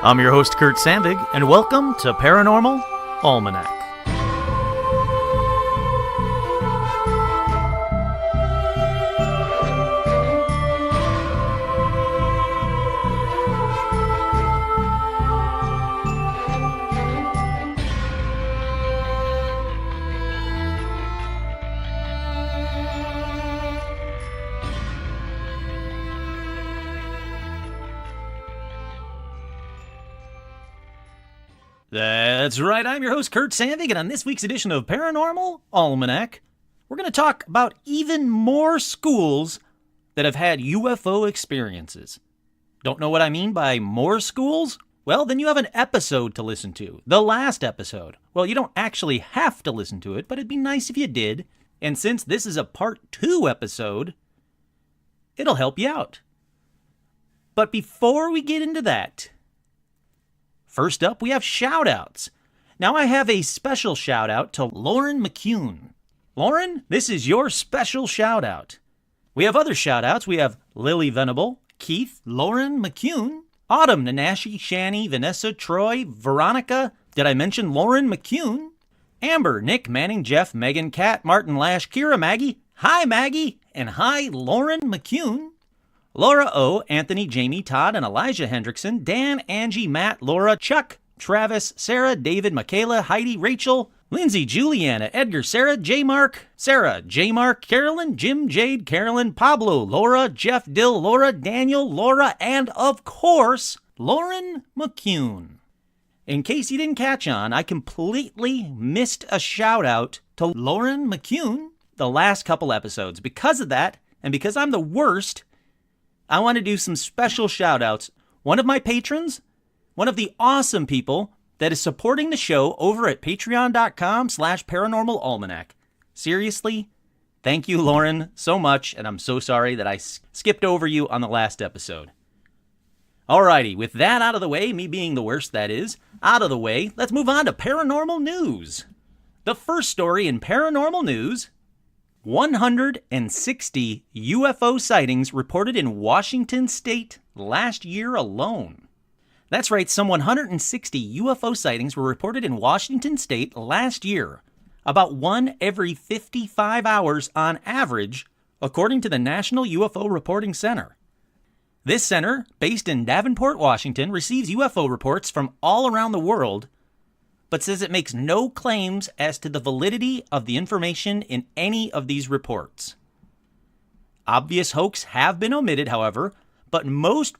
I'm your host, Kurt Sandvig, and welcome to Paranormal Almanac. That's right, I'm your host, Kurt Sandvig, and on this week's edition of Paranormal Almanac, we're going to talk about even more schools that have had UFO experiences. Don't know what I mean by more schools? Well, then you have an episode to listen to, the last episode. Well, you don't actually have to listen to it, but it'd be nice if you did. And since this is a part 2 episode, it'll help you out. But before we get into that, first up, we have shout-outs. Now I have a special shout-out to Lauren McCune. Lauren, this is your special shout-out. We have other shout-outs. We have Lily Venable, Keith, Lauren McCune, Autumn, Nanashi, Shani, Vanessa, Troy, Veronica. Did I mention Lauren McCune? Amber, Nick, Manning, Jeff, Megan, Kat, Martin, Lash, Kira, Maggie. Hi, Maggie. And hi, Lauren McCune. Laura O., Anthony, Jamie, Todd, and Elijah Hendrickson, Dan, Angie, Matt, Laura, Chuck, Travis, Sarah, David, Michaela, Heidi, Rachel, Lindsay, Juliana, Edgar, Sarah, J. Mark, Carolyn, Jim, Jade, Carolyn, Pablo, Laura, Jeff, Dill, Laura, Daniel, Laura, and of course, Lauren McCune. In case you didn't catch on, I completely missed a shout out to Lauren McCune the last couple episodes. Because of that, and because I'm the worst, I want to do some special shout-outs. One of my patrons, one of the awesome people that is supporting the show over at patreon.com/paranormalalmanac. Seriously, thank you, Lauren, so much, and I'm so sorry that I skipped over you on the last episode. Alrighty, with that out of the way, me being the worst that is, out of the way, let's move on to paranormal news. The first story in paranormal news: 160 UFO sightings reported in Washington state last year alone. That's right, some 160 UFO sightings were reported in Washington state last year, about one every 55 hours on average, according to the National UFO Reporting Center. This center, based in Davenport, Washington, receives UFO reports from all around the world, but says it makes no claims as to the validity of the information in any of these reports. Obvious hoax have been omitted, however, but most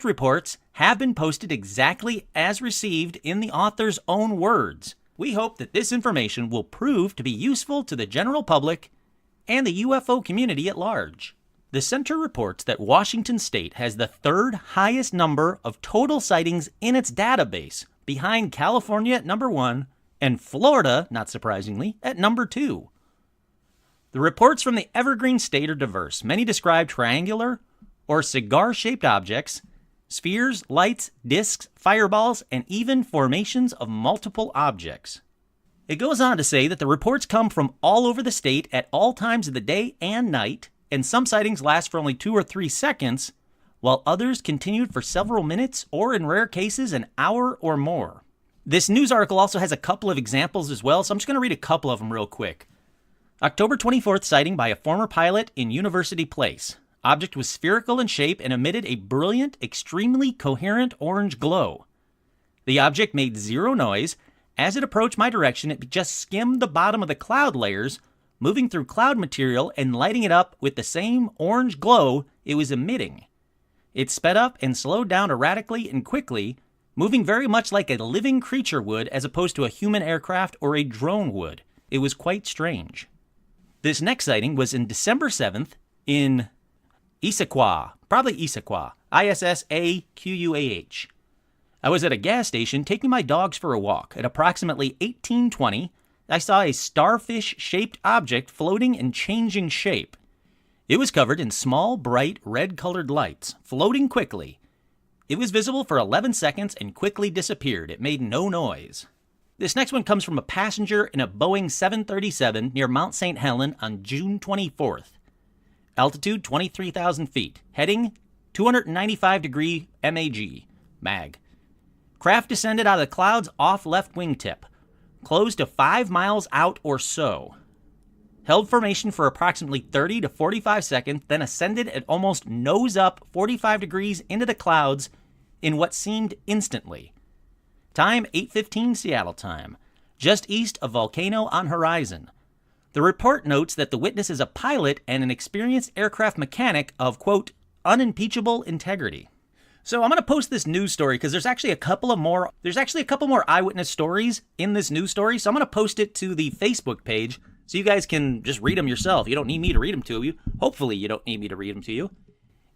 reports have been posted exactly as received in the author's own words. We hope that this information will prove to be useful to the general public and the UFO community at large. The center reports that Washington state has the third highest number of total sightings in its database, behind California at number 1, and Florida, not surprisingly, at number 2. The reports from the Evergreen State are diverse. Many describe triangular or cigar-shaped objects, spheres, lights, discs, fireballs, and even formations of multiple objects. It goes on to say that the reports come from all over the state at all times of the day and night, and some sightings last for only 2 or 3 seconds, while others continued for several minutes or, in rare cases, an hour or more. This news article also has a couple of examples as well, so I'm just going to read a couple of them real quick. October 24th sighting by a former pilot in University Place. Object was spherical in shape and emitted a brilliant, extremely coherent orange glow. The object made zero noise. As it approached my direction, it just skimmed the bottom of the cloud layers, moving through cloud material and lighting it up with the same orange glow it was emitting. It sped up and slowed down erratically and quickly, moving very much like a living creature would as opposed to a human aircraft or a drone would. It was quite strange. This next sighting was in December 7th in Issaquah, Issaquah. I was at a gas station taking my dogs for a walk. At approximately 18:20, I saw a starfish-shaped object floating and changing shape. It was covered in small, bright, red-colored lights, floating quickly. It was visible for 11 seconds and quickly disappeared. It made no noise. This next one comes from a passenger in a Boeing 737 near Mount St. Helen on June 24th. Altitude 23,000 feet. Heading 295 degree MAG. Craft descended out of the clouds off left wingtip. Close to 5 miles out or so. Held formation for approximately 30 to 45 seconds, then ascended at almost nose-up 45 degrees into the clouds in what seemed instantly. Time 8:15 Seattle time, just east of Volcano on horizon. The report notes that the witness is a pilot and an experienced aircraft mechanic of, quote, unimpeachable integrity. So I'm going to post this news story because there's actually a couple more eyewitness stories in this news story. So I'm going to post it to the Facebook page so you guys can just read them yourself. You don't need me to read them to you. Hopefully you don't need me to read them to you.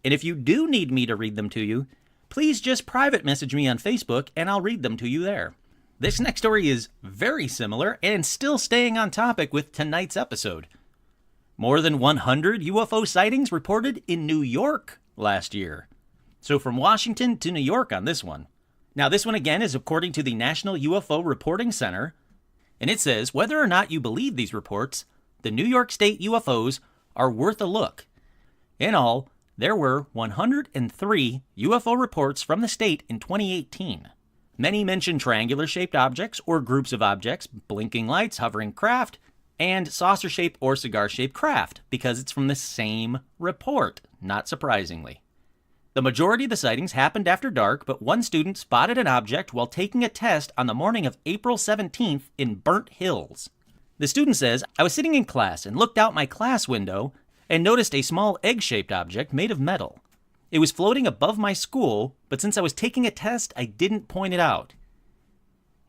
And if you do need me to read them to you, please just private message me on Facebook and I'll read them to you there. This next story is very similar and still staying on topic with tonight's episode. More than 100 UFO sightings reported in New York last year. So from Washington to New York on this one. Now this one again is according to the National UFO Reporting Center, and it says whether or not you believe these reports, the New York State UFOs are worth a look. In all, there were 103 UFO reports from the state in 2018. Many mention triangular-shaped objects or groups of objects, blinking lights, hovering craft, and saucer-shaped or cigar-shaped craft, because it's from the same report, not surprisingly. The majority of the sightings happened after dark, but one student spotted an object while taking a test on the morning of April 17th in Burnt Hills. The student says, I was sitting in class and looked out my class window and noticed a small egg-shaped object made of metal. It was floating above my school, but since I was taking a test, I didn't point it out.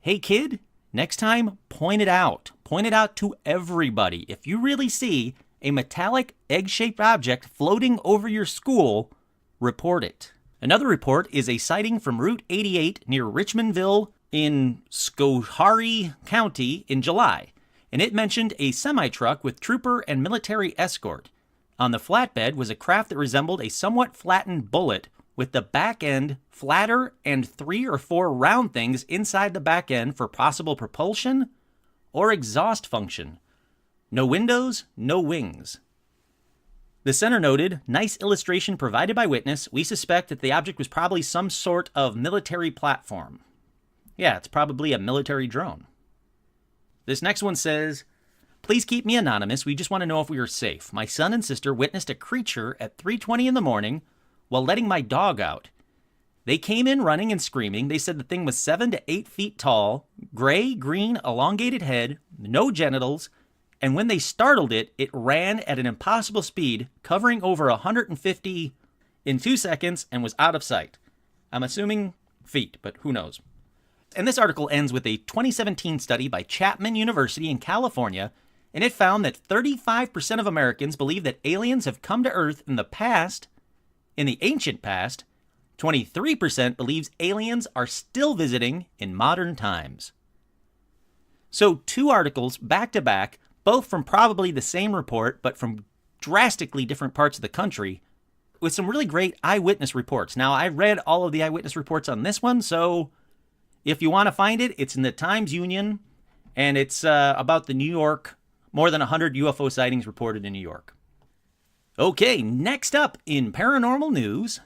Hey kid, next time, point it out. Point it out to everybody. If you really see a metallic egg-shaped object floating over your school, report it. Another report is a sighting from Route 88 near Richmondville in Schoharie County in July, and it mentioned a semi-truck with trooper and military escort. On the flatbed was a craft that resembled a somewhat flattened bullet with the back end flatter and 3 or 4 round things inside the back end for possible propulsion or exhaust function. No windows, no wings. The center noted, nice illustration provided by witness. We suspect that the object was probably some sort of military platform. Yeah, it's probably a military drone. This next one says, please keep me anonymous. We just want to know if we are safe. My son and sister witnessed a creature at 3:20 in the morning while letting my dog out. They came in running and screaming. They said the thing was 7 to 8 feet tall, gray, green, elongated head, no genitals, and when they startled it, it ran at an impossible speed, covering over 150 in 2 seconds and was out of sight. I'm assuming feet, but who knows. And this article ends with a 2017 study by Chapman University in California, and it found that 35% of Americans believe that aliens have come to Earth in the past. In the ancient past, 23% believes aliens are still visiting in modern times. So 2 articles back to back, both from probably the same report, but from drastically different parts of the country, with some really great eyewitness reports. Now, I read all of the eyewitness reports on this one, so if you want to find it, it's in the Times-Union, and it's about the New York, more than 100 UFO sightings reported in New York. Okay, next up in paranormal news,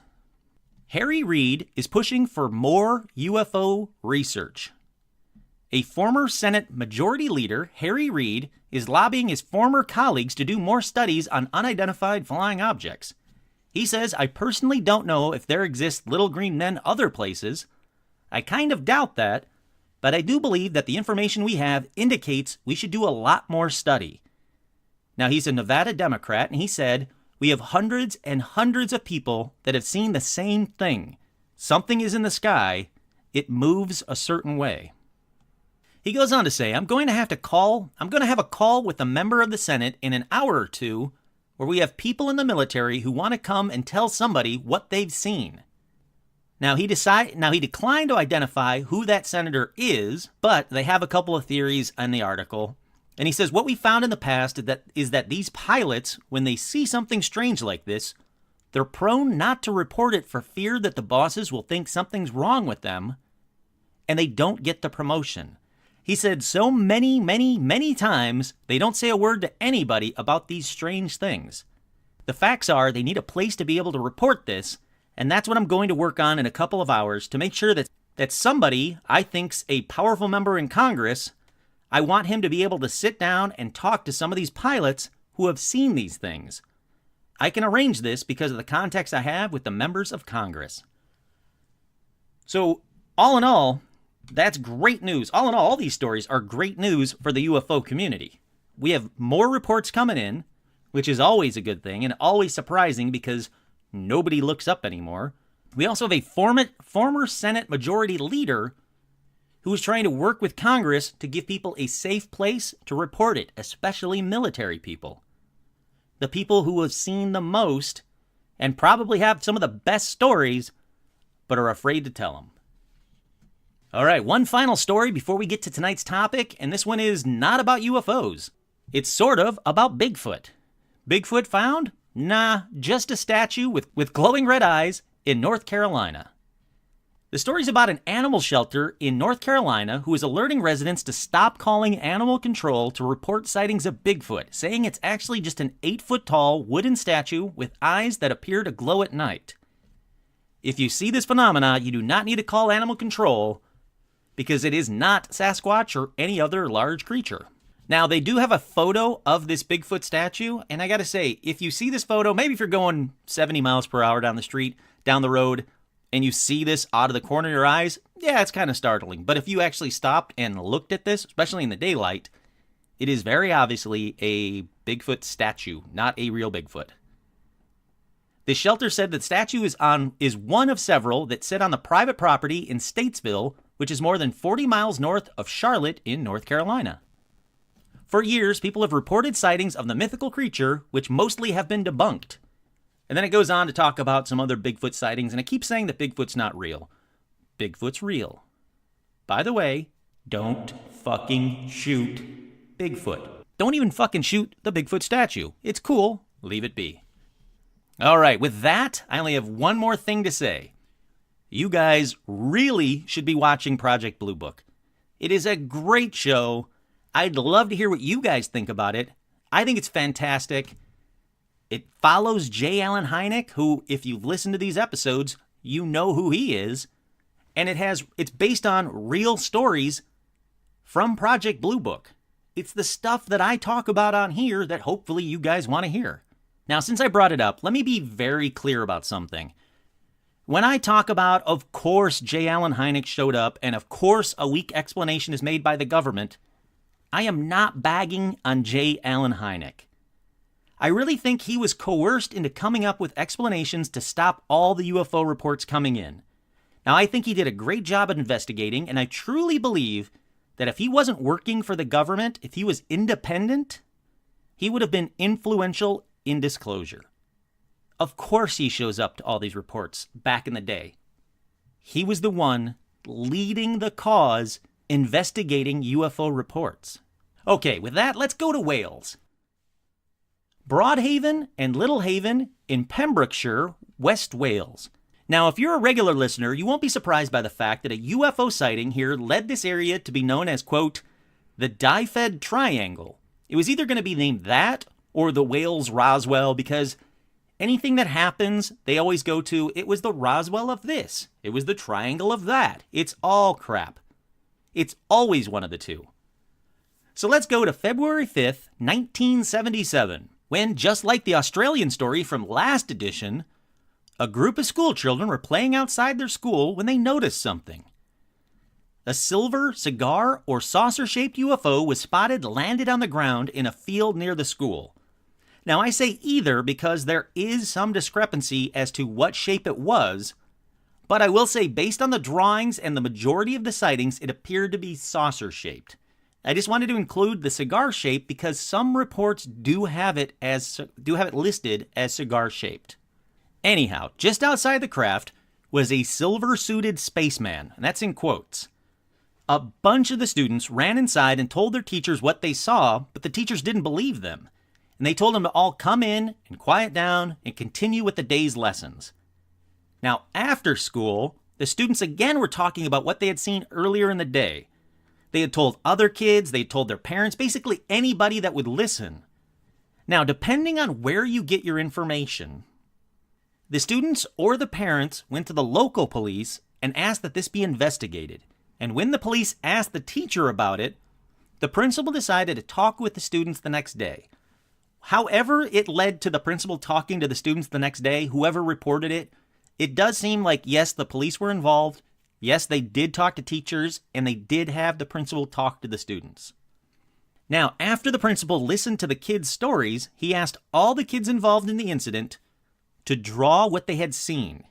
Harry Reid is pushing for more UFO research. A former Senate Majority Leader, Harry Reid, is lobbying his former colleagues to do more studies on unidentified flying objects. He says, I personally don't know if there exist little green men other places. I kind of doubt that, but I do believe that the information we have indicates we should do a lot more study. Now, he's a Nevada Democrat, and he said, we have hundreds and hundreds of people that have seen the same thing. Something is in the sky. It moves a certain way. He goes on to say, I'm going to have a call with a member of the Senate in an hour or two where we have people in the military who want to come and tell somebody what they've seen. Now, he declined to identify who that senator is, but they have a couple of theories in the article. And he says, what we found in the past is that these pilots, when they see something strange like this, they're prone not to report it for fear that the bosses will think something's wrong with them, and they don't get the promotion. He said so many, many, many times, they don't say a word to anybody about these strange things. The facts are they need a place to be able to report this, and that's what I'm going to work on in a couple of hours to make sure that that somebody I think's a powerful member in Congress, I want him to be able to sit down and talk to some of these pilots who have seen these things. I can arrange this because of the contacts I have with the members of Congress. So, all in all, that's great news. All in all these stories are great news for the UFO community. We have more reports coming in, which is always a good thing and always surprising because nobody looks up anymore. We also have a former Senate Majority Leader who is trying to work with Congress to give people a safe place to report it, especially military people. The people who have seen the most and probably have some of the best stories, but are afraid to tell them. All right, one final story before we get to tonight's topic, and this one is not about UFOs. It's sort of about Bigfoot. Bigfoot found? Nah, just a statue with glowing red eyes in North Carolina. The story's about an animal shelter in North Carolina who is alerting residents to stop calling animal control to report sightings of Bigfoot, saying it's actually just an 8-foot-tall wooden statue with eyes that appear to glow at night. If you see this phenomena, you do not need to call animal control because it is not Sasquatch or any other large creature. Now, they do have a photo of this Bigfoot statue, and I gotta say, if you see this photo, maybe if you're going 70 miles per hour down the street, down the road, and you see this out of the corner of your eyes, yeah, it's kind of startling. But if you actually stopped and looked at this, especially in the daylight, it is very obviously a Bigfoot statue, not a real Bigfoot. The shelter said that the statue is one of several that sit on the private property in Statesville, which is more than 40 miles north of Charlotte in North Carolina. For years, people have reported sightings of the mythical creature, which mostly have been debunked. And then it goes on to talk about some other Bigfoot sightings, and it keeps saying that Bigfoot's not real. Bigfoot's real. By the way, don't fucking shoot Bigfoot. Don't even fucking shoot the Bigfoot statue. It's cool. Leave it be. All right, with that, I only have one more thing to say. You guys really should be watching Project Blue Book. It is a great show. I'd love to hear what you guys think about it. I think it's fantastic. It follows J. Allen Hynek, who, if you've listened to these episodes, you know who he is. And it's based on real stories from Project Blue Book. It's the stuff that I talk about on here that hopefully you guys want to hear. Now, since I brought it up, let me be very clear about something. When I talk about, of course, J. Allen Hynek showed up, and of course a weak explanation is made by the government, I am not bagging on J. Allen Hynek. I really think he was coerced into coming up with explanations to stop all the UFO reports coming in. Now, I think he did a great job at investigating, and I truly believe that if he wasn't working for the government, if he was independent, he would have been influential in disclosure. Of course he shows up to all these reports back in the day. He was the one leading the cause investigating UFO reports. Okay, with that, let's go to Wales. Broadhaven and Little Haven in Pembrokeshire, West Wales. Now, if you're a regular listener, you won't be surprised by the fact that a UFO sighting here led this area to be known as, quote, the Dyfed Triangle. It was either going to be named that or the Wales Roswell because anything that happens, they always go to, it was the Roswell of this. It was the triangle of that. It's all crap. It's always one of the two. So let's go to February 5th, 1977. When, just like the Australian story from last edition, a group of school children were playing outside their school when they noticed something. A silver, cigar, or saucer-shaped UFO was spotted landed on the ground in a field near the school. Now, I say either because there is some discrepancy as to what shape it was, but I will say based on the drawings and the majority of the sightings, it appeared to be saucer-shaped. I just wanted to include the cigar shape because some reports do have it listed as cigar-shaped. Anyhow, just outside the craft was a silver-suited spaceman, and that's in quotes. A bunch of the students ran inside and told their teachers what they saw, but the teachers didn't believe them. And they told them to all come in and quiet down and continue with the day's lessons. Now, after school, the students again were talking about what they had seen earlier in the day. They had told other kids, they had told their parents, basically anybody that would listen. Now, depending on where you get your information, the students or the parents went to the local police and asked that this be investigated. And when the police asked the teacher about it, the principal decided to talk with the students the next day. However it led to the principal talking to the students the next day, whoever reported it, it does seem like, yes, the police were involved. Yes, they did talk to teachers, and they did have the principal talk to the students. Now, after the principal listened to the kids' stories, he asked all the kids involved in the incident to draw what they had seen.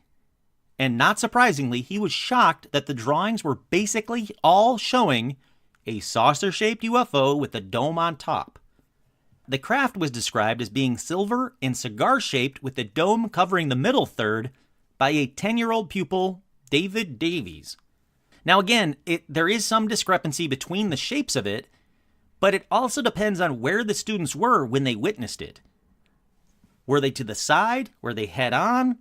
And not surprisingly, he was shocked that the drawings were basically all showing a saucer-shaped UFO with a dome on top. The craft was described as being silver and cigar-shaped with a dome covering the middle third by a 10-year-old pupil, David Davies. Now again, there is some discrepancy between the shapes of it, but it also depends on where the students were when they witnessed it. Were they to the side? Were they head on?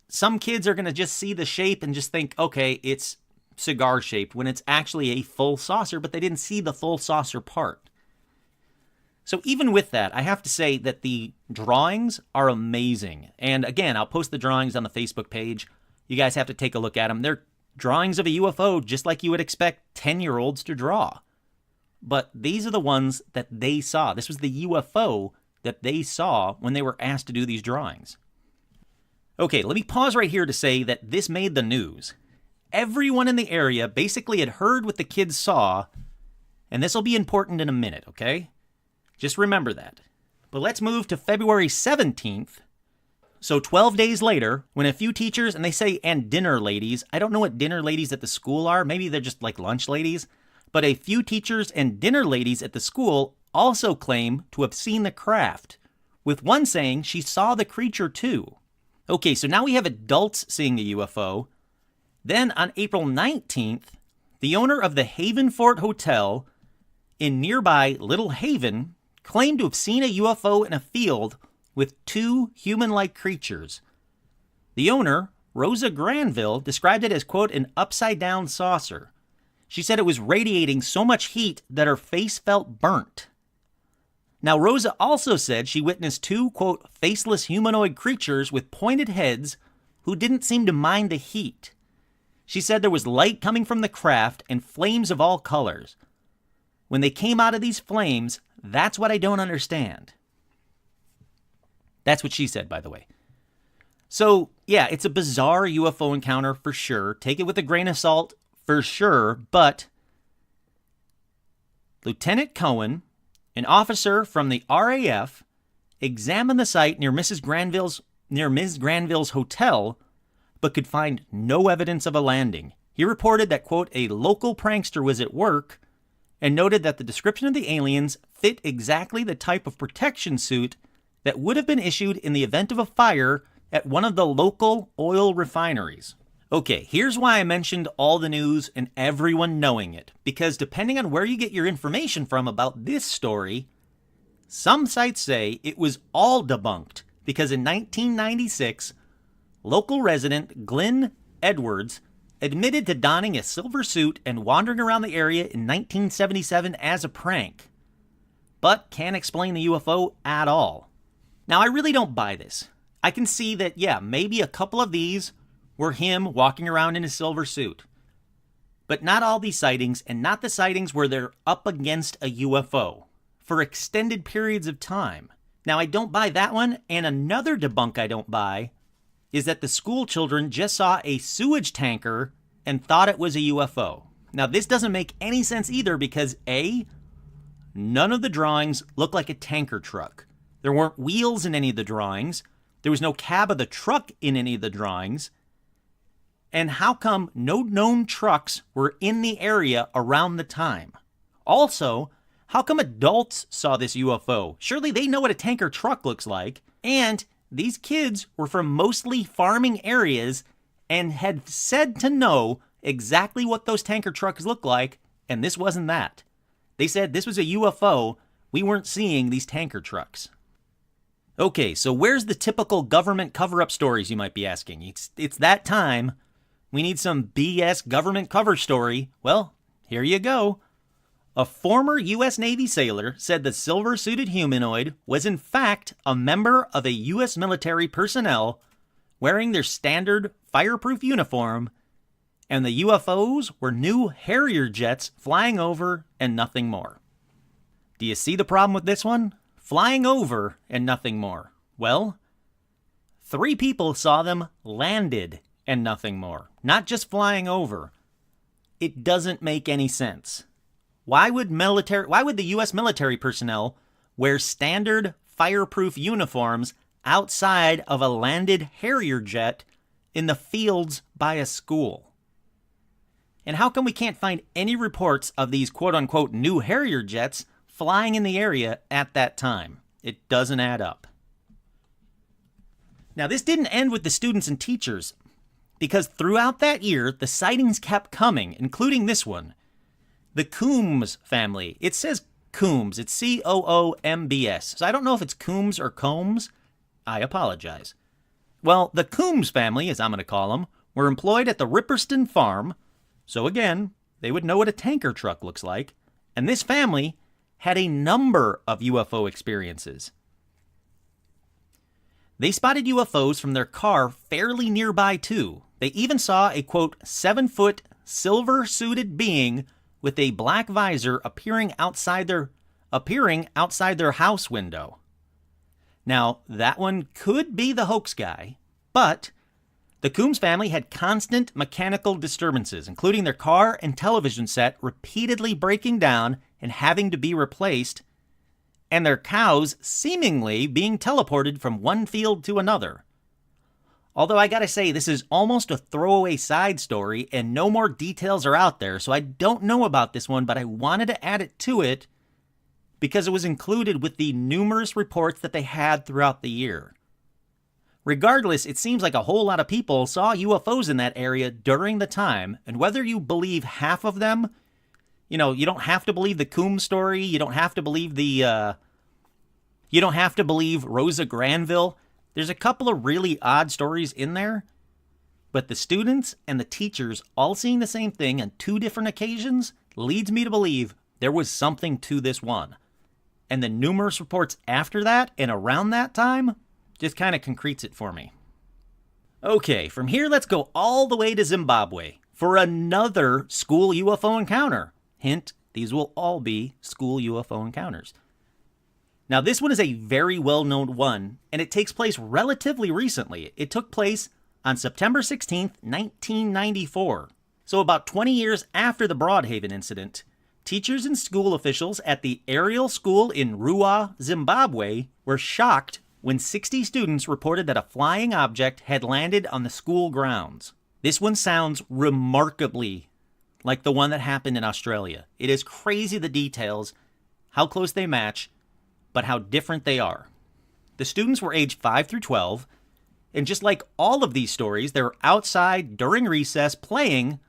Some kids are going to just see the shape and just think, okay, it's cigar-shaped, when it's actually a full saucer, but they didn't see the full saucer part. So even with that, I have to say that the drawings are amazing. And again, I'll post the drawings on the Facebook page. You guys have to take a look at them. They're drawings of a UFO just like you would expect 10-year-olds to draw. But these are the ones that they saw. This was the UFO that they saw when they were asked to do these drawings. Okay, let me pause right here to say that this made the news. Everyone in the area basically had heard what the kids saw, and this will be important in a minute, okay? Just remember that. But let's move to February 17th. So 12 days later, when a few teachers, and they say, and dinner ladies, I don't know what dinner ladies at the school are, maybe they're just like lunch ladies, but a few teachers and dinner ladies at the school also claim to have seen the craft, with one saying she saw the creature too. Okay, so now we have adults seeing the UFO. Then on April 19th, the owner of the Haven Fort Hotel in nearby Little Haven claimed to have seen a UFO in a field with two human-like creatures. The owner, Rosa Granville, described it as, quote, an upside-down saucer. She said it was radiating so much heat that her face felt burnt. Now, Rosa also said she witnessed two, quote, faceless humanoid creatures with pointed heads who didn't seem to mind the heat. She said there was light coming from the craft and flames of all colors. When they came out of these flames, that's what I don't understand. That's what she said, by the way. So, yeah, it's a bizarre UFO encounter for sure. Take it with a grain of salt for sure, but Lieutenant Cohen, an officer from the RAF, examined the site near Ms. Granville's hotel, but could find no evidence of a landing. He reported that, quote, a local prankster was at work and noted that the description of the aliens fit exactly the type of protection suit that would have been issued in the event of a fire at one of the local oil refineries. Okay, here's why I mentioned all the news and everyone knowing it, because depending on where you get your information from about this story, some sites say it was all debunked because in 1996, local resident Glenn Edwards admitted to donning a silver suit and wandering around the area in 1977 as a prank, but can't explain the UFO at all. Now, I really don't buy this. I can see that, yeah, maybe a couple of these were him walking around in a silver suit. But not all these sightings, and not the sightings where they're up against a UFO for extended periods of time. Now, I don't buy that one, and another debunk I don't buy is that the school children just saw a sewage tanker and thought it was a UFO. Now, this doesn't make any sense either because A, none of the drawings look like a tanker truck. There weren't wheels in any of the drawings. There was no cab of the truck in any of the drawings. And how come no known trucks were in the area around the time? Also, how come adults saw this UFO? Surely they know what a tanker truck looks like. And these kids were from mostly farming areas and had said to know exactly what those tanker trucks look like, and this wasn't that. They said this was a UFO. We weren't seeing these tanker trucks. Okay, so where's the typical government cover-up stories, you might be asking? It's that time. We need some BS government cover story. Well, here you go. A former U.S. Navy sailor said the silver-suited humanoid was in fact a member of a U.S. military personnel wearing their standard fireproof uniform And the UFOs were new Harrier jets flying over and nothing more. Do you see the problem with this one? Flying over and nothing more. Well, 3 people saw them landed and nothing more. Not just flying over. It doesn't make any sense. Why would the U.S. military personnel wear standard fireproof uniforms outside of a landed Harrier jet in the fields by a school? And how come we can't find any reports of these quote-unquote new Harrier jets flying in the area at that time? It doesn't add up. Now, this didn't end with the students and teachers, because throughout that year, the sightings kept coming, including this one. The Coombs family. It says Coombs. It's Coombs. So I don't know if it's Coombs or Combs. I apologize. Well, the Coombs family, as I'm going to call them, were employed at the Ripperston farm. So again, they would know what a tanker truck looks like. And this family had a number of UFO experiences. They spotted UFOs from their car fairly nearby, too. They even saw a, quote, 7-foot, silver-suited being with a black visor appearing outside their house window. Now, that one could be the hoax guy, but the Coombs family had constant mechanical disturbances, including their car and television set repeatedly breaking down and having to be replaced, and their cows seemingly being teleported from one field to another. Although I gotta say, this is almost a throwaway side story, and no more details are out there, so I don't know about this one, but I wanted to add it to it because it was included with the numerous reports that they had throughout the year. Regardless, it seems like a whole lot of people saw UFOs in that area during the time, and whether you believe half of them, you don't have to believe the Coombs story, you don't have to believe Rosa Granville. There's a couple of really odd stories in there, but the students and the teachers all seeing the same thing on 2 different occasions leads me to believe there was something to this one. And the numerous reports after that and around that time just kind of concretes it for me. Okay, from here let's go all the way to Zimbabwe for another school UFO encounter. Hint, these will all be school UFO encounters. Now, this one is a very well-known one, and it takes place relatively recently. It took place on September 16th, 1994. So about 20 years after the Broadhaven incident, teachers and school officials at the Ariel School in Ruwa, Zimbabwe, were shocked when 60 students reported that a flying object had landed on the school grounds. This one sounds remarkably like the one that happened in Australia. It is crazy, the details, how close they match, but how different they are. The students were aged 5 through 12, and just like all of these stories, they were outside during recess playing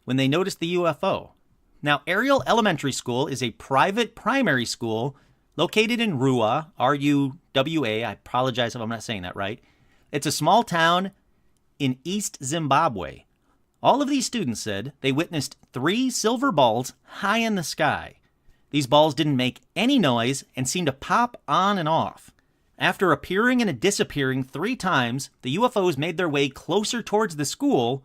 when they noticed the UFO. Now, Ariel Elementary School is a private primary school located in Ruwa, R-U-W-A. I apologize if I'm not saying that right. It's a small town in East Zimbabwe. All of these students said they witnessed 3 silver balls high in the sky. These balls didn't make any noise and seemed to pop on and off. After appearing and disappearing 3 times, the UFOs made their way closer towards the school,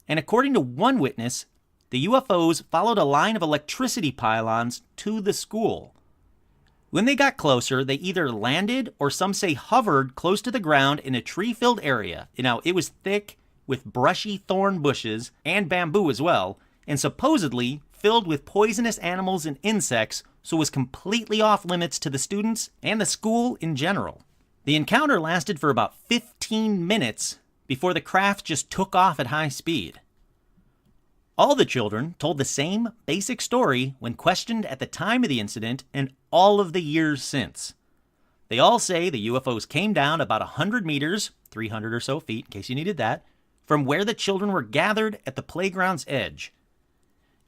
and according to one witness, the UFOs followed a line of electricity pylons to the school. When they got closer, they either landed or some say hovered close to the ground in a tree-filled area. Now, it was thick with brushy thorn bushes and bamboo as well, and supposedly filled with poisonous animals and insects, so was completely off limits to the students and the school in general. The encounter lasted for about 15 minutes before the craft just took off at high speed. All the children told the same basic story when questioned at the time of the incident and all of the years since. They all say the UFOs came down about 100 meters, 300 or so feet, in case you needed that, from where the children were gathered at the playground's edge.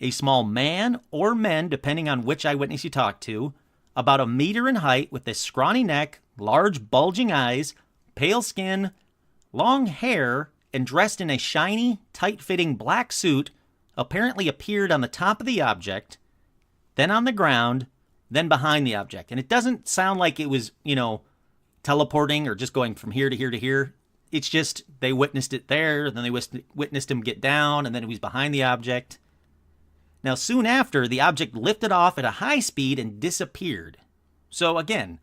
A small man or men, depending on which eyewitness you talk to, about 1 meter in height with a scrawny neck, large bulging eyes, pale skin, long hair, and dressed in a shiny, tight-fitting black suit, apparently appeared on the top of the object, then on the ground, then behind the object. And it doesn't sound like it was, teleporting or just going from here to here to here. It's just they witnessed it there, then they witnessed him get down, and then he was behind the object. Now, soon after, the object lifted off at a high speed and disappeared. So again,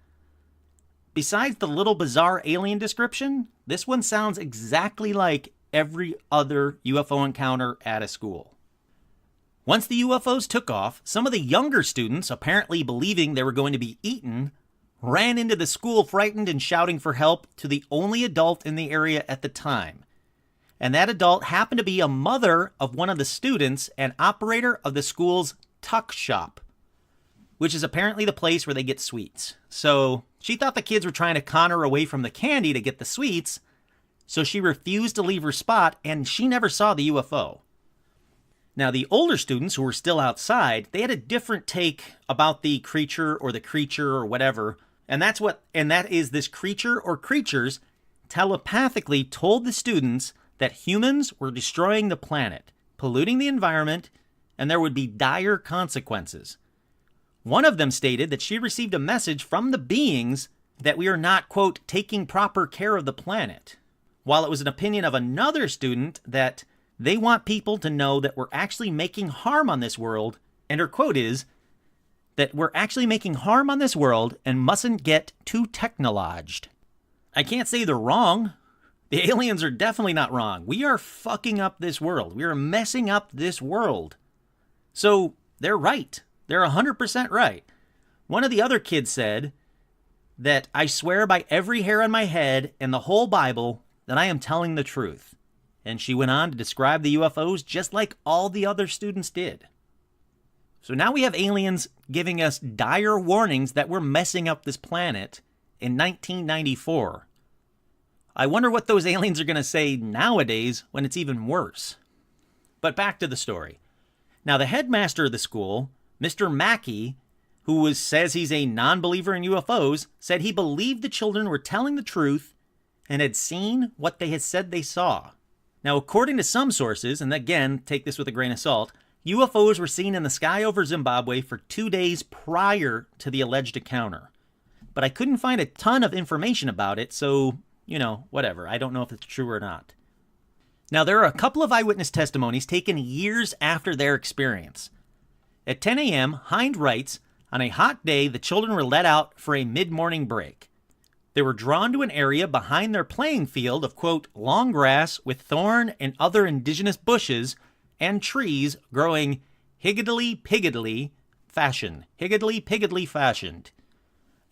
besides the little bizarre alien description, this one sounds exactly like every other UFO encounter at a school. Once the UFOs took off, some of the younger students, apparently believing they were going to be eaten, ran into the school frightened and shouting for help to the only adult in the area at the time. And that adult happened to be a mother of one of the students and operator of the school's tuck shop, which is apparently the place where they get sweets. So she thought the kids were trying to con her away from the candy to get the sweets, so she refused to leave her spot, and she never saw the UFO. Now, the older students who were still outside, they had a different take about the creature or whatever, and that is this creature or creatures telepathically told the students that humans were destroying the planet, polluting the environment, and there would be dire consequences. One of them stated that she received a message from the beings that we are not, quote, taking proper care of the planet, while it was an opinion of another student that they want people to know that we're actually making harm on this world, and her quote is, that we're actually making harm on this world and mustn't get too technologed. I can't say they're wrong. The aliens are definitely not wrong. We are fucking up this world. We are messing up this world. So they're right. They're 100% right. One of the other kids said that I swear by every hair on my head and the whole Bible that I am telling the truth. And she went on to describe the UFOs just like all the other students did. So now we have aliens giving us dire warnings that we're messing up this planet in 1994. I wonder what those aliens are going to say nowadays when it's even worse. But back to the story. Now, the headmaster of the school, Mr. Mackey, who says he's a non-believer in UFOs, said he believed the children were telling the truth and had seen what they had said they saw. Now, according to some sources, and again, take this with a grain of salt, UFOs were seen in the sky over Zimbabwe for 2 days prior to the alleged encounter. But I couldn't find a ton of information about it, so, whatever. I don't know if it's true or not. Now, there are a couple of eyewitness testimonies taken years after their experience. At 10 a.m., Hind writes, on a hot day, the children were let out for a mid-morning break. They were drawn to an area behind their playing field of, quote, long grass with thorn and other indigenous bushes and trees growing higgledy-piggledy fashioned,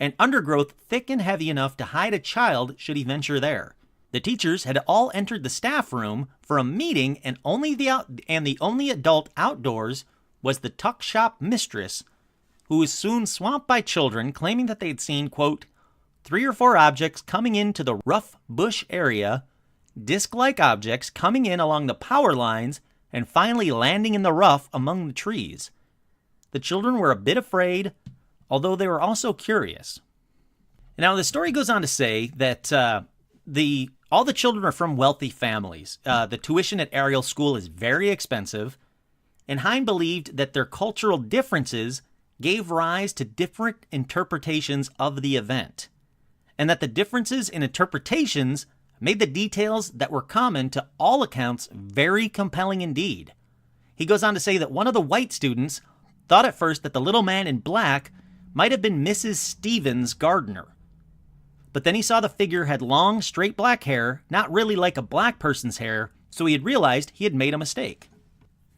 and undergrowth thick and heavy enough to hide a child should he venture there. The teachers had all entered the staff room for a meeting, and the only adult outdoors was the tuck shop mistress, who was soon swamped by children claiming that they had seen, quote, 3 or 4 objects coming into the rough bush area, disc-like objects coming in along the power lines, and finally landing in the rough among the trees. The children were a bit afraid, although they were also curious. Now, the story goes on to say that all the children are from wealthy families. The tuition at Ariel School is very expensive, and Hind believed that their cultural differences gave rise to different interpretations of the event, and that the differences in interpretations made the details that were common to all accounts very compelling indeed. He goes on to say that one of the white students thought at first that the little man in black might have been Mrs. Stevens' gardener. But then he saw the figure had long, straight black hair, not really like a black person's hair, so he had realized he had made a mistake.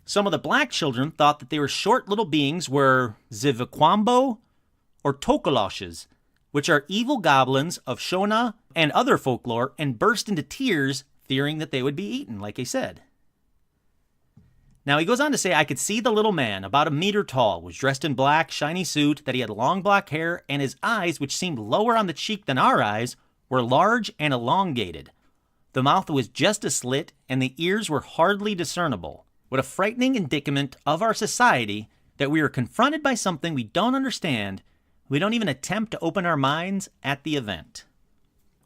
Some of the black children thought that they were short little beings were Zivakwambo or Tokoloshes, which are evil goblins of Shona and other folklore, and burst into tears, fearing that they would be eaten, like I said. Now, he goes on to say, I could see the little man, about 1 meter tall, was dressed in black, shiny suit, that he had long black hair, and his eyes, which seemed lower on the cheek than our eyes, were large and elongated. The mouth was just a slit, and the ears were hardly discernible. What a frightening indicament of our society that we are confronted by something we don't understand. We don't even attempt to open our minds at the event.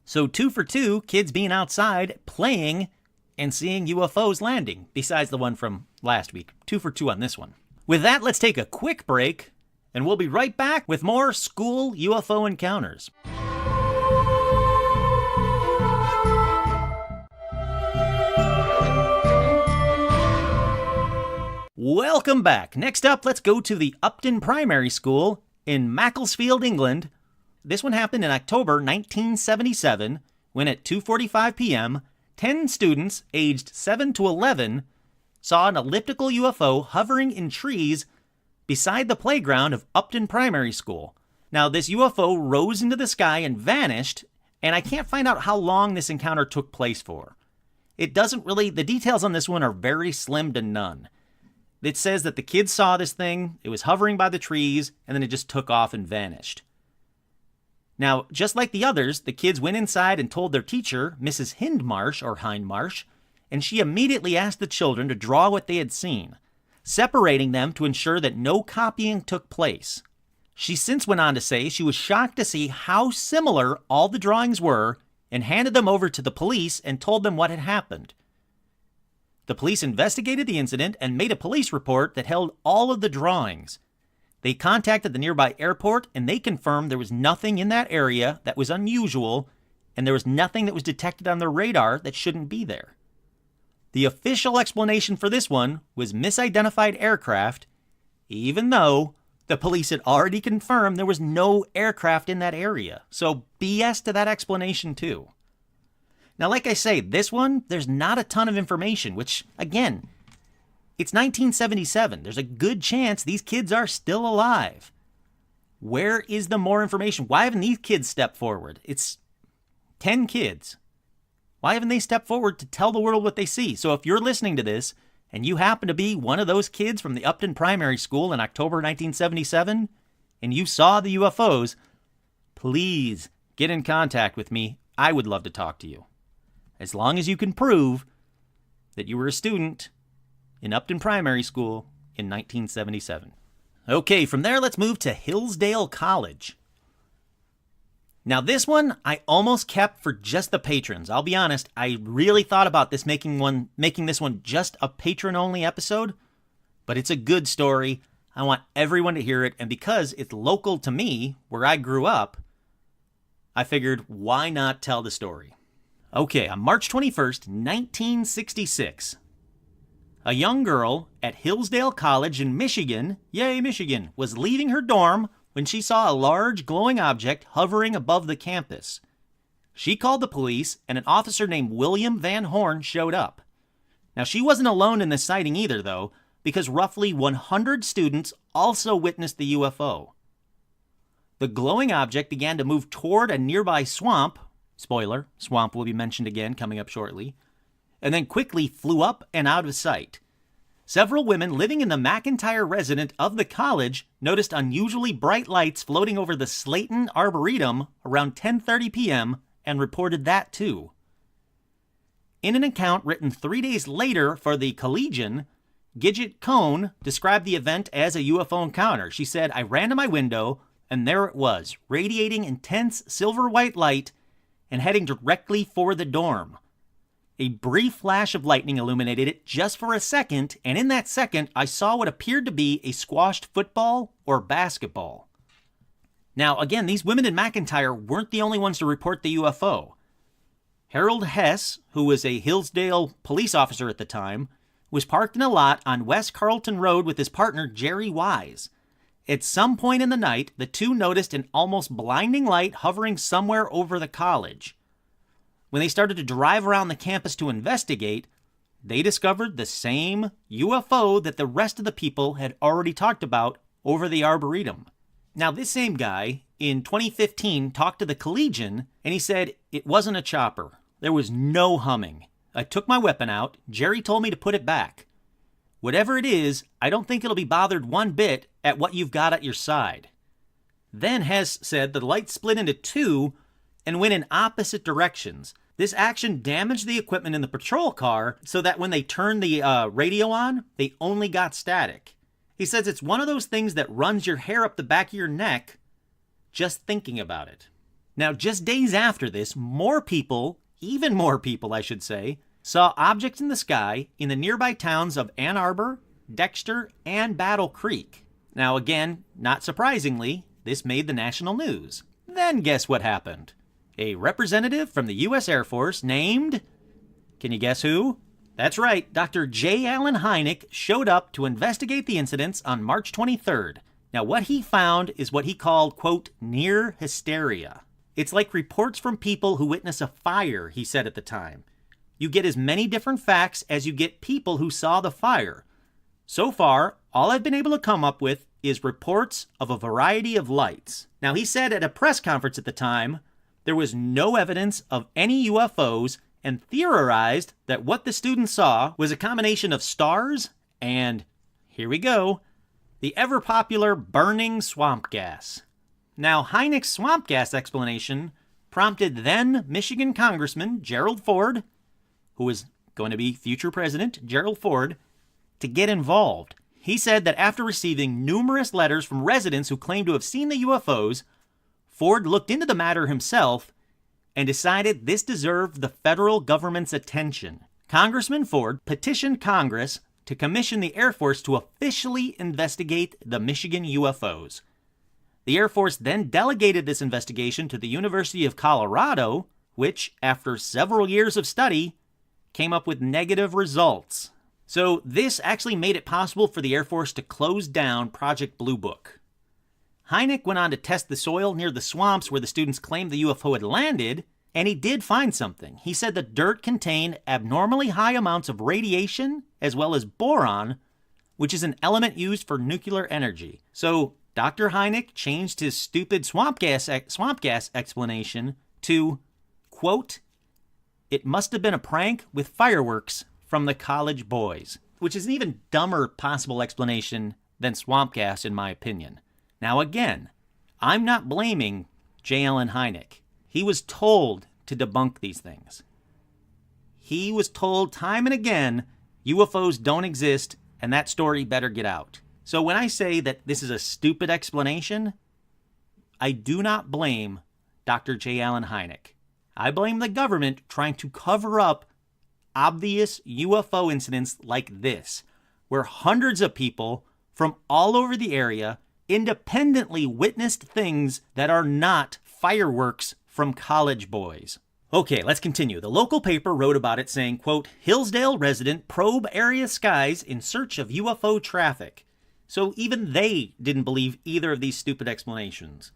So 2 for 2, kids being outside, playing, and seeing UFOs landing, besides the one from last week. 2 for 2 on this one. With that, let's take a quick break, and we'll be right back with more school UFO encounters. Welcome back. Next up, let's go to the Upton Primary School in Macclesfield, England. This one happened in October 1977, when at 2:45 p.m., 10 students aged 7 to 11 saw an elliptical UFO hovering in trees beside the playground of Upton Primary School. Now, this UFO rose into the sky and vanished, and I can't find out how long this encounter took place for. The details on this one are very slim to none. It says that the kids saw this thing, it was hovering by the trees, and then it just took off and vanished. Now, just like the others, the kids went inside and told their teacher, Mrs. Hindmarsh, and she immediately asked the children to draw what they had seen, separating them to ensure that no copying took place. She since went on to say she was shocked to see how similar all the drawings were and handed them over to the police and told them what had happened. The police investigated the incident and made a police report that held all of the drawings. They contacted the nearby airport and they confirmed there was nothing in that area that was unusual and there was nothing that was detected on their radar that shouldn't be there. The official explanation for this one was misidentified aircraft, even though the police had already confirmed there was no aircraft in that area. So BS to that explanation too. Now, like I say, this one, there's not a ton of information, which, again, it's 1977. There's a good chance these kids are still alive. Where is the more information? Why haven't these kids stepped forward? It's 10 kids. Why haven't they stepped forward to tell the world what they see? So if you're listening to this and you happen to be one of those kids from the Upton Primary School in October 1977 and you saw the UFOs, please get in contact with me. I would love to talk to you. As long as you can prove that you were a student in Upton Primary School in 1977. Okay, from there, let's move to Hillsdale College. Now, this one I almost kept for just the patrons. I'll be honest, I really thought about this making this one just a patron-only episode, but it's a good story. I want everyone to hear it, and because it's local to me, where I grew up, I figured, why not tell the story? Okay, on March 21st, 1966, a young girl at Hillsdale College in Michigan, yay Michigan, was leaving her dorm when she saw a large glowing object hovering above the campus. She called the police, and an officer named William Van Horn showed up. Now, she wasn't alone in this sighting either, though, because roughly 100 students also witnessed the UFO. The glowing object began to move toward a nearby swamp. Spoiler, swamp will be mentioned again coming up shortly. And then quickly flew up and out of sight. Several women living in the McIntyre residence of the college noticed unusually bright lights floating over the Slayton Arboretum around 10:30 p.m. and reported that too. In an account written 3 days later for the Collegian, Gidget Cohn described the event as a UFO encounter. She said, "I ran to my window, and there it was, radiating intense silver-white light and heading directly for the dorm. A brief flash of lightning illuminated it just for a second, and in that second, I saw what appeared to be a squashed football or basketball." Now, again, these women in McIntyre weren't the only ones to report the UFO. Harold Hess, who was a Hillsdale police officer at the time, was parked in a lot on West Carlton Road with his partner, Jerry Wise. At some point in the night, the two noticed an almost blinding light hovering somewhere over the college. When they started to drive around the campus to investigate, they discovered the same UFO that the rest of the people had already talked about over the Arboretum. Now, this same guy, in 2015, talked to the Collegian, and he said it wasn't a chopper. There was no humming. I took my weapon out. Jerry told me to put it back. Whatever it is, I don't think it'll be bothered one bit at what you've got at your side. Then Hess said the light split into two and went in opposite directions. This action damaged the equipment in the patrol car so that when they turned the radio on, they only got static. He says it's one of those things that runs your hair up the back of your neck just thinking about it. Now, just days after this, even more people, I should say, saw objects in the sky in the nearby towns of Ann Arbor, Dexter, and Battle Creek. Now, again, not surprisingly, this made the national news. Then guess what happened? A representative from the U.S. Air Force named, can you guess who? That's right, Dr. J. Allen Hynek showed up to investigate the incidents on March 23rd. Now, what he found is what he called, quote, near hysteria. It's like reports from people who witness a fire, he said at the time. You get as many different facts as you get people who saw the fire. So far, all I've been able to come up with is reports of a variety of lights. Now, he said at a press conference at the time, there was no evidence of any UFOs and theorized that what the students saw was a combination of stars and, here we go, the ever-popular burning swamp gas. Now, Hynek's swamp gas explanation prompted then Michigan Congressman Gerald Ford, who was going to be future President Gerald Ford, to get involved. He said that after receiving numerous letters from residents who claimed to have seen the UFOs, Ford looked into the matter himself and decided this deserved the federal government's attention. Congressman Ford petitioned Congress to commission the Air Force to officially investigate the Michigan UFOs. The Air Force then delegated this investigation to the University of Colorado, which, after several years of study, came up with negative results. So this actually made it possible for the Air Force to close down Project Blue Book. Hynek went on to test the soil near the swamps where the students claimed the UFO had landed, and he did find something. He said the dirt contained abnormally high amounts of radiation as well as boron, which is an element used for nuclear energy. So Dr. Hynek changed his stupid swamp gas explanation to, quote, it must have been a prank with fireworks from the college boys, which is an even dumber possible explanation than swamp gas in my opinion. Now again, I'm not blaming J. Allen Hynek. He was told to debunk these things. He was told time and again, UFOs don't exist and that story better get out. So when I say that this is a stupid explanation, I do not blame Dr. J. Allen Hynek. I blame the government trying to cover up obvious UFO incidents like this, where hundreds of people from all over the area independently witnessed things that are not fireworks from college boys. Okay, let's continue. The local paper wrote about it saying, quote, Hillsdale resident probe area skies in search of UFO traffic. So even they didn't believe either of these stupid explanations.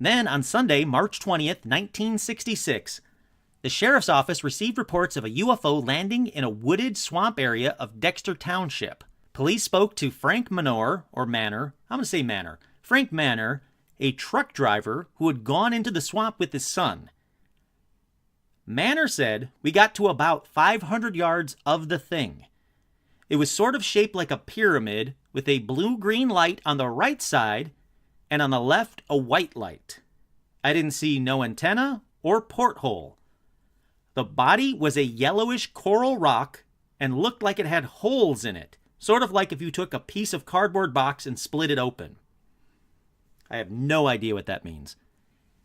Then on Sunday, March 20th, 1966, the sheriff's office received reports of a UFO landing in a wooded swamp area of Dexter Township. Police spoke to Frank Manor, Frank Manor, a truck driver who had gone into the swamp with his son. Manor said, we got to about 500 yards of the thing. It was sort of shaped like a pyramid with a blue-green light on the right side and on the left a white light. I didn't see no antenna or porthole. The body was a yellowish coral rock and looked like it had holes in it. Sort of like if you took a piece of cardboard box and split it open. I have no idea what that means.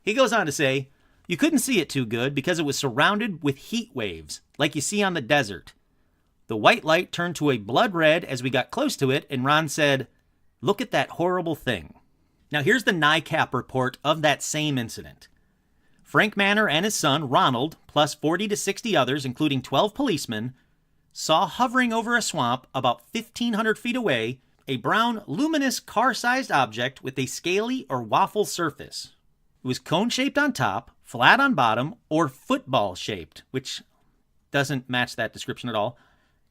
He goes on to say, you couldn't see it too good because it was surrounded with heat waves, like you see on the desert. The white light turned to a blood red as we got close to it, and Ron said, look at that horrible thing. Now here's the NICAP report of that same incident. Frank Manor and his son, Ronald, plus 40 to 60 others, including 12 policemen, saw hovering over a swamp about 1,500 feet away a brown, luminous, car-sized object with a scaly or waffle surface. It was cone-shaped on top, flat on bottom, or football-shaped, which doesn't match that description at all,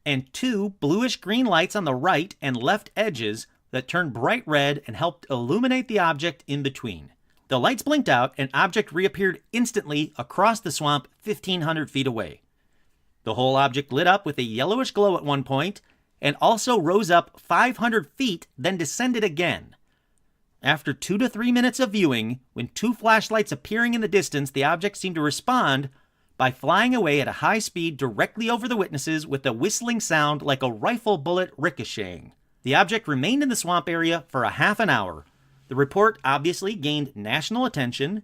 and two bluish-green lights on the right and left edges that turned bright red and helped illuminate the object in between. The lights blinked out, and object reappeared instantly across the swamp 1,500 feet away. The whole object lit up with a yellowish glow at one point, and also rose up 500 feet, then descended again. After 2 to 3 minutes of viewing, when 2 flashlights appearing in the distance, the object seemed to respond by flying away at a high speed directly over the witnesses with a whistling sound like a rifle bullet ricocheting. The object remained in the swamp area for a half an hour. The report obviously gained national attention,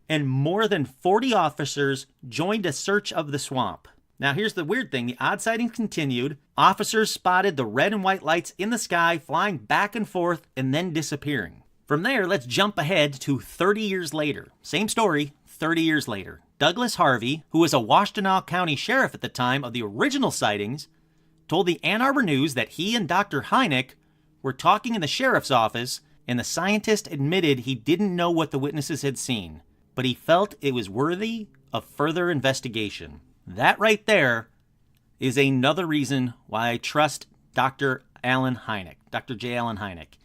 and more than 40 officers joined a search of the swamp. Now here's the weird thing, the odd sightings continued. Officers spotted the red and white lights in the sky flying back and forth and then disappearing. From there, let's jump ahead to 30 years later. Same story, 30 years later. Douglas Harvey, who was a Washtenaw County sheriff at the time of the original sightings, told the Ann Arbor News that he and Dr. Hynek were talking in the sheriff's office, and the scientist admitted he didn't know what the witnesses had seen, but he felt it was worthy of further investigation. That right there is another reason why I trust Dr. Allen Hynek, Dr. J. Allen Hynek.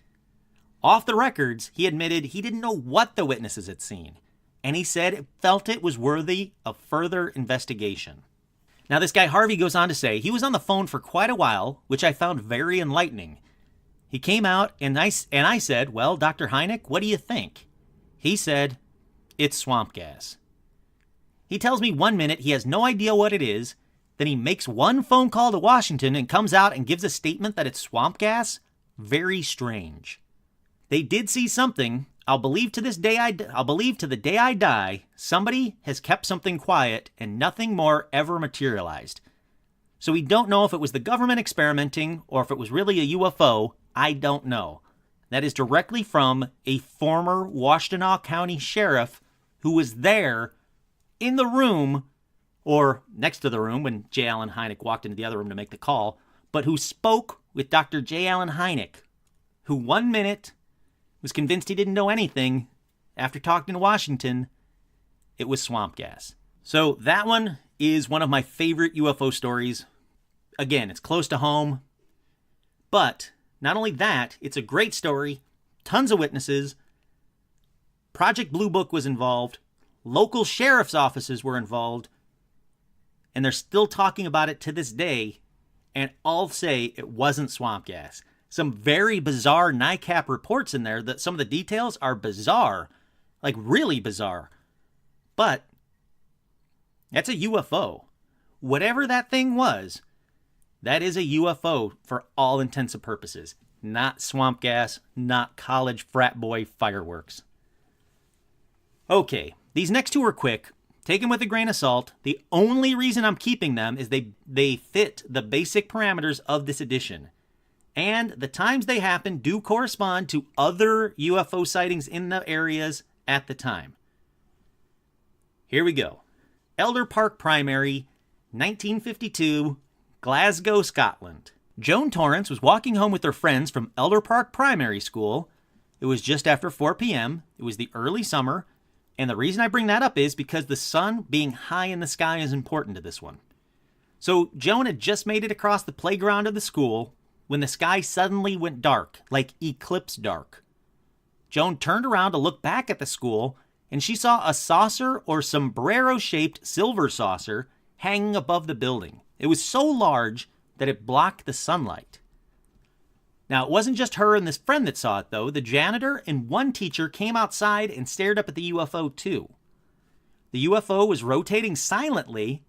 Off the records, he admitted he didn't know what the witnesses had seen, and he said it felt it was worthy of further investigation. Now, this guy Harvey goes on to say he was on the phone for quite a while, which I found very enlightening. He came out, and I said, well, Dr. Hynek, what do you think? He said, it's swamp gas. He tells me 1 minute he has no idea what it is, then he makes one phone call to Washington and comes out and gives a statement that it's swamp gas. Very strange. They did see something. I'll believe to the day I die, somebody has kept something quiet and nothing more ever materialized. So we don't know if it was the government experimenting or if it was really a UFO. I don't know. That is directly from a former Washtenaw County sheriff who was there in the room, or next to the room when J. Allen Hynek walked into the other room to make the call, but who spoke with Dr. J. Allen Hynek, who 1 minute was convinced he didn't know anything. After talking to Washington, it was swamp gas. So that one is one of my favorite UFO stories. Again, it's close to home, but not only that, it's a great story, tons of witnesses, Project Blue Book was involved, local sheriff's offices were involved, and they're still talking about it to this day, and all say it wasn't swamp gas. Some very bizarre NICAP reports in there that some of the details are bizarre, like really bizarre. But that's a UFO. Whatever that thing was, that is a UFO for all intents and purposes. Not swamp gas, not college frat boy fireworks. Okay, these next two are quick. Take them with a grain of salt. The only reason I'm keeping them is they fit the basic parameters of this edition. And the times they happen do correspond to other UFO sightings in the areas at the time. Here we go. Elder Park Primary, 1952, Glasgow, Scotland. Joan Torrance was walking home with her friends from Elder Park Primary School. It was just after 4 p.m. It was the early summer. And the reason I bring that up is because the sun being high in the sky is important to this one. So Joan had just made it across the playground of the school when the sky suddenly went dark, like eclipse dark. Joan turned around to look back at the school, and she saw a saucer or sombrero-shaped silver saucer hanging above the building. It was so large that it blocked the sunlight. Now, it wasn't just her and this friend that saw it, though. The janitor and one teacher came outside and stared up at the UFO, too. The UFO was rotating silently,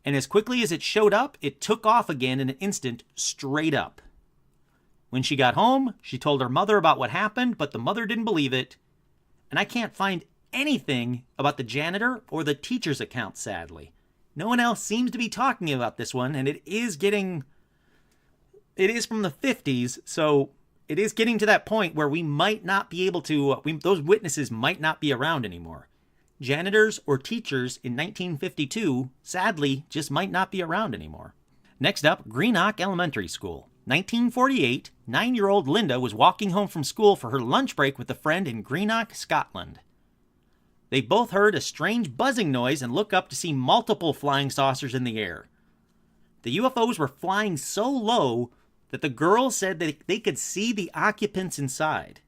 and as quickly as it showed up, it took off again in an instant, straight up. When she got home, she told her mother about what happened, but the mother didn't believe it. And I can't find anything about the janitor or the teacher's account, sadly. No one else seems to be talking about this one, and it is from the 50s, so it is getting to that point where we might not be able to, those witnesses might not be around anymore. Janitors or teachers in 1952, sadly, just might not be around anymore. Next up, Greenock Elementary School. 1948, 9-year-old Linda was walking home from school for her lunch break with a friend in Greenock, Scotland. They both heard a strange buzzing noise and looked up to see multiple flying saucers in the air. The UFOs were flying so low that the girls said that they could see the occupants inside.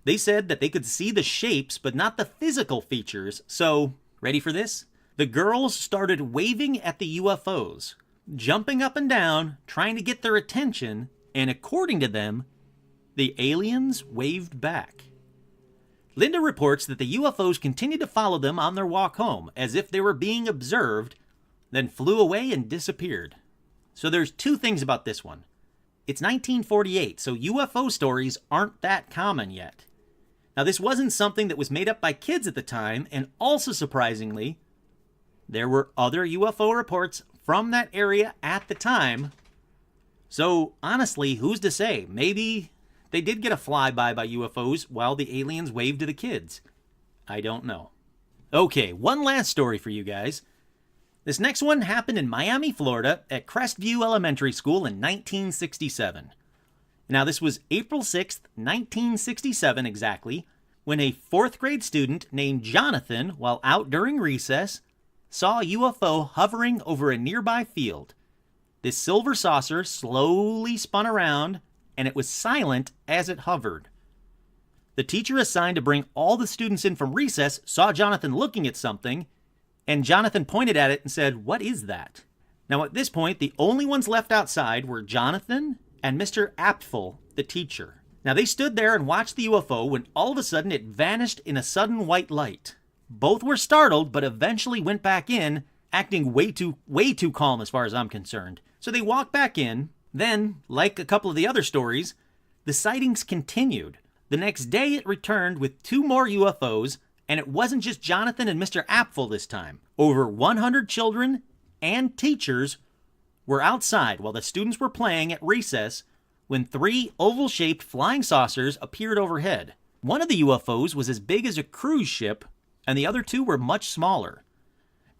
They said that they could see the shapes, but not the physical features. So, ready for this? The girls started waving at the UFOs, jumping up and down, trying to get their attention, and according to them, the aliens waved back. Linda reports that the UFOs continued to follow them on their walk home, as if they were being observed, then flew away and disappeared. So there's two things about this one. It's 1948, so UFO stories aren't that common yet. Now, this wasn't something that was made up by kids at the time, and also surprisingly, there were other UFO reports from that area at the time. So, honestly, who's to say? Maybe they did get a flyby by UFOs while the aliens waved to the kids. I don't know. Okay, one last story for you guys. This next one happened in Miami, Florida, at Crestview Elementary School in 1967. Now, this was April 6th, 1967 exactly, when a 4th grade student named Jonathan, while out during recess, saw a UFO hovering over a nearby field. This silver saucer slowly spun around, and it was silent as it hovered. The teacher assigned to bring all the students in from recess saw Jonathan looking at something, and Jonathan pointed at it and said, "What is that?" Now, at this point, the only ones left outside were Jonathan and Mr. Aptful, the teacher. Now, they stood there and watched the UFO when all of a sudden it vanished in a sudden white light. Both were startled, but eventually went back in, acting way too calm as far as I'm concerned. So they walked back in. Then, like a couple of the other stories, the sightings continued. The next day it returned with 2 more UFOs, and it wasn't just Jonathan and Mr. Apfel this time. Over 100 children and teachers were outside while the students were playing at recess when 3 oval-shaped flying saucers appeared overhead. One of the UFOs was as big as a cruise ship, and the other 2 were much smaller.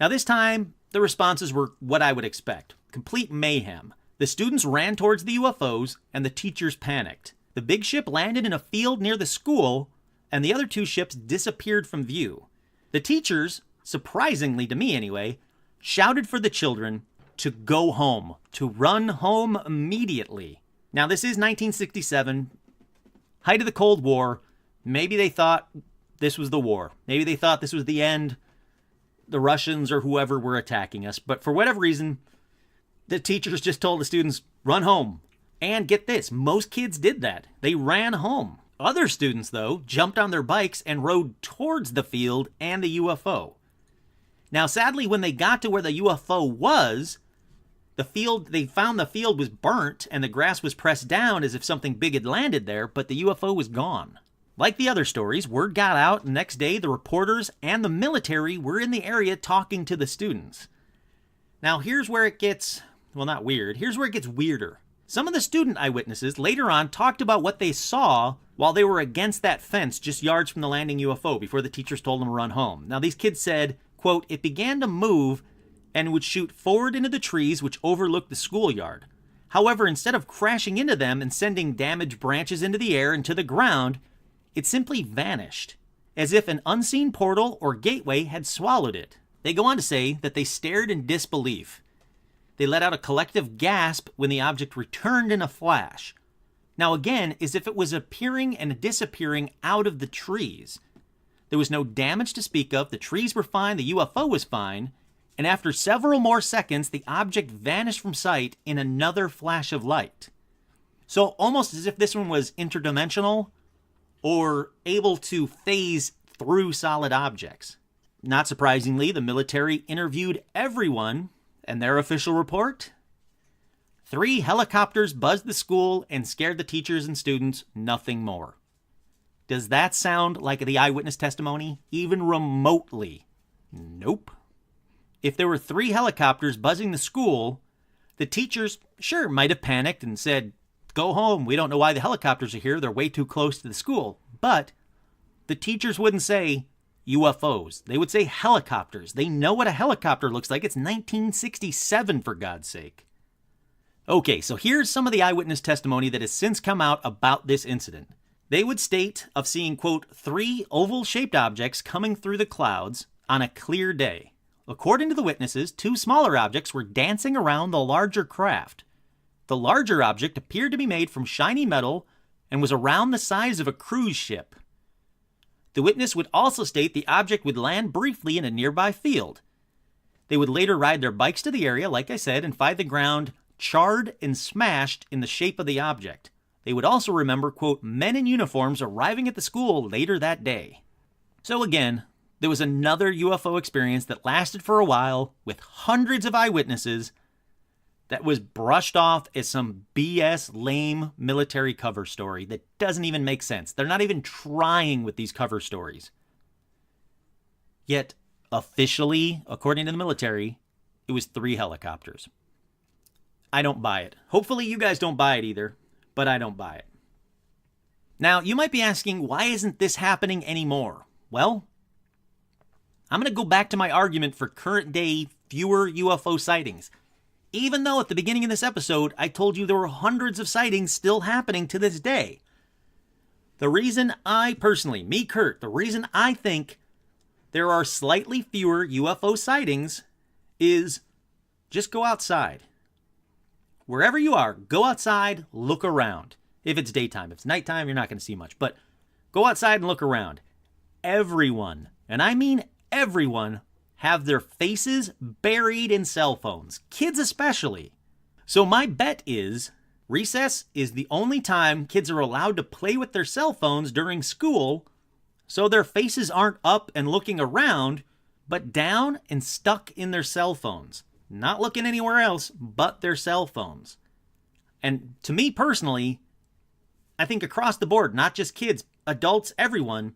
Now this time, the responses were what I would expect. Complete mayhem. The students ran towards the UFOs, and the teachers panicked. The big ship landed in a field near the school, and the other 2 ships disappeared from view. The teachers, surprisingly to me anyway, shouted for the children to go home, to run home immediately. Now, this is 1967, height of the Cold War. Maybe they thought this was the war. Maybe they thought this was the end. The Russians or whoever were attacking us. But for whatever reason, the teachers just told the students, run home. And get this, most kids did that. They ran home. Other students, though, jumped on their bikes and rode towards the field and the UFO. Now, sadly, when they got to where the UFO was, they found the field was burnt and the grass was pressed down as if something big had landed there, but the UFO was gone. Like the other stories, word got out, and the next day the reporters and the military were in the area talking to the students. Now, here's where it gets, well, not weird, here's where it gets weirder. Some of the student eyewitnesses later on talked about what they saw while they were against that fence just yards from the landing UFO before the teachers told them to run home. Now, these kids said, quote, "It began to move and would shoot forward into the trees which overlooked the schoolyard. However, instead of crashing into them and sending damaged branches into the air and to the ground, it simply vanished, as if an unseen portal or gateway had swallowed it." They go on to say that they stared in disbelief. They let out a collective gasp when the object returned in a flash. Now again, as if it was appearing and disappearing out of the trees. There was no damage to speak of, the trees were fine, the UFO was fine, and after several more seconds, the object vanished from sight in another flash of light. So almost as if this one was interdimensional or able to phase through solid objects. Not surprisingly, the military interviewed everyone, and their official report? 3 helicopters buzzed the school and scared the teachers and students, nothing more. Does that sound like the eyewitness testimony? Even remotely? Nope. If there were 3 helicopters buzzing the school, the teachers, sure, might have panicked and said, "Go home, we don't know why the helicopters are here, they're way too close to the school." But the teachers wouldn't say UFOs. They would say helicopters. They know what a helicopter looks like. It's 1967, for God's sake. Okay, so here's some of the eyewitness testimony that has since come out about this incident. They would state of seeing, quote, 3 oval-shaped objects coming through the clouds on a clear day. According to the witnesses, 2 smaller objects were dancing around the larger craft. The larger object appeared to be made from shiny metal and was around the size of a cruise ship. The witness would also state the object would land briefly in a nearby field. They would later ride their bikes to the area, like I said, and find the ground charred and smashed in the shape of the object. They would also remember, quote, men in uniforms arriving at the school later that day. So again, there was another UFO experience that lasted for a while with hundreds of eyewitnesses that was brushed off as some BS lame military cover story that doesn't even make sense. They're not even trying with these cover stories. Yet, officially, according to the military, it was 3 helicopters. I don't buy it. Hopefully you guys don't buy it either, but I don't buy it. Now, you might be asking, why isn't this happening anymore? Well, I'm going to go back to my argument for current day fewer UFO sightings. Even though at the beginning of this episode, I told you there were hundreds of sightings still happening to this day. The reason I personally, me Kurt, the reason I think there are slightly fewer UFO sightings is just go outside. Wherever you are, go outside, look around. If it's daytime, if it's nighttime, you're not going to see much. But go outside and look around. Everyone, and I mean everyone, have their faces buried in cell phones. Kids especially. So my bet is recess is the only time kids are allowed to play with their cell phones during school, so their faces aren't up and looking around, but down and stuck in their cell phones. Not looking anywhere else but their cell phones. And to me personally, I think across the board, not just kids, adults, everyone,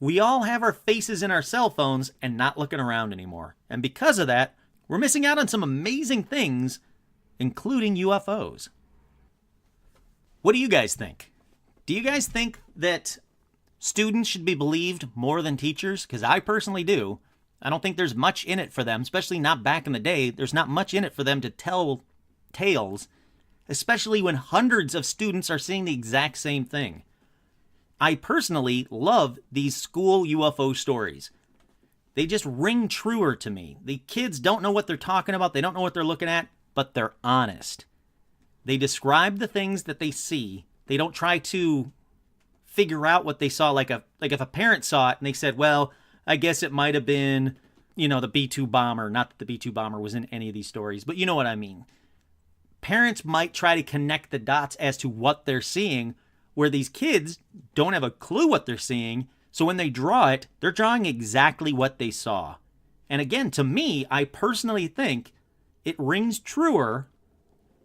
we all have our faces in our cell phones and not looking around anymore. And because of that, we're missing out on some amazing things, including UFOs. What do you guys think? Do you guys think that students should be believed more than teachers? Because I personally do. I don't think there's much in it for them, especially not back in the day. There's not much in it for them to tell tales, especially when hundreds of students are seeing the exact same thing. I personally love these school UFO stories. They just ring truer to me. The kids don't know what they're talking about. They don't know what they're looking at, but they're honest. They describe the things that they see. They don't try to figure out what they saw. Like if a parent saw it and they said, well, I guess it might have been, the B-2 bomber. Not that the B-2 bomber was in any of these stories, but you know what I mean. Parents might try to connect the dots as to what they're seeing, where these kids don't have a clue what they're seeing. So when they draw it, they're drawing exactly what they saw. And again, to me, I personally think it rings truer,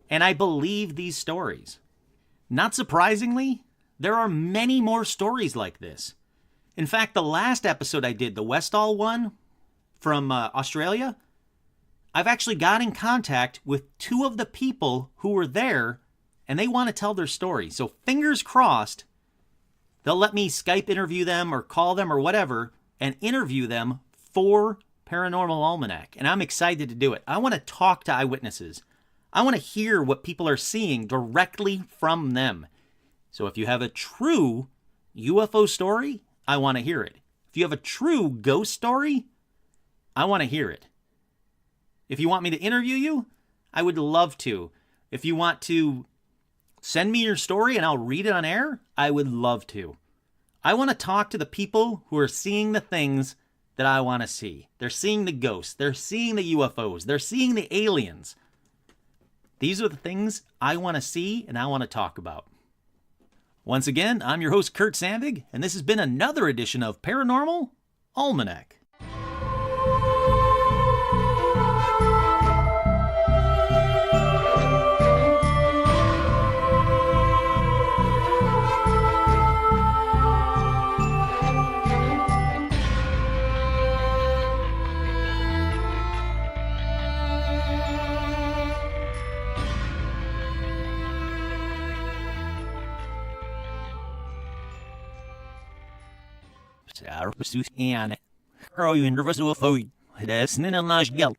and I believe these stories. Not surprisingly, there are many more stories like this. In fact, the last episode I did, the Westall one from Australia, I've actually got in contact with 2 of the people who were there, and they want to tell their story. So fingers crossed, they'll let me Skype interview them or call them or whatever and interview them for Paranormal Almanac. And I'm excited to do it. I want to talk to eyewitnesses. I want to hear what people are seeing directly from them. So if you have a true UFO story, I want to hear it. If you have a true ghost story, I want to hear it. If you want me to interview you, I would love to. If you want to send me your story and I'll read it on air, I would love to. I want to talk to the people who are seeing the things that I want to see. They're seeing the ghosts. They're seeing the UFOs. They're seeing the aliens. These are the things I want to see and I want to talk about. Once again, I'm your host, Kurt Sandvig, and this has been another edition of Paranormal Almanac. Sarpsus and Crow Universal Food. That's in a large gel.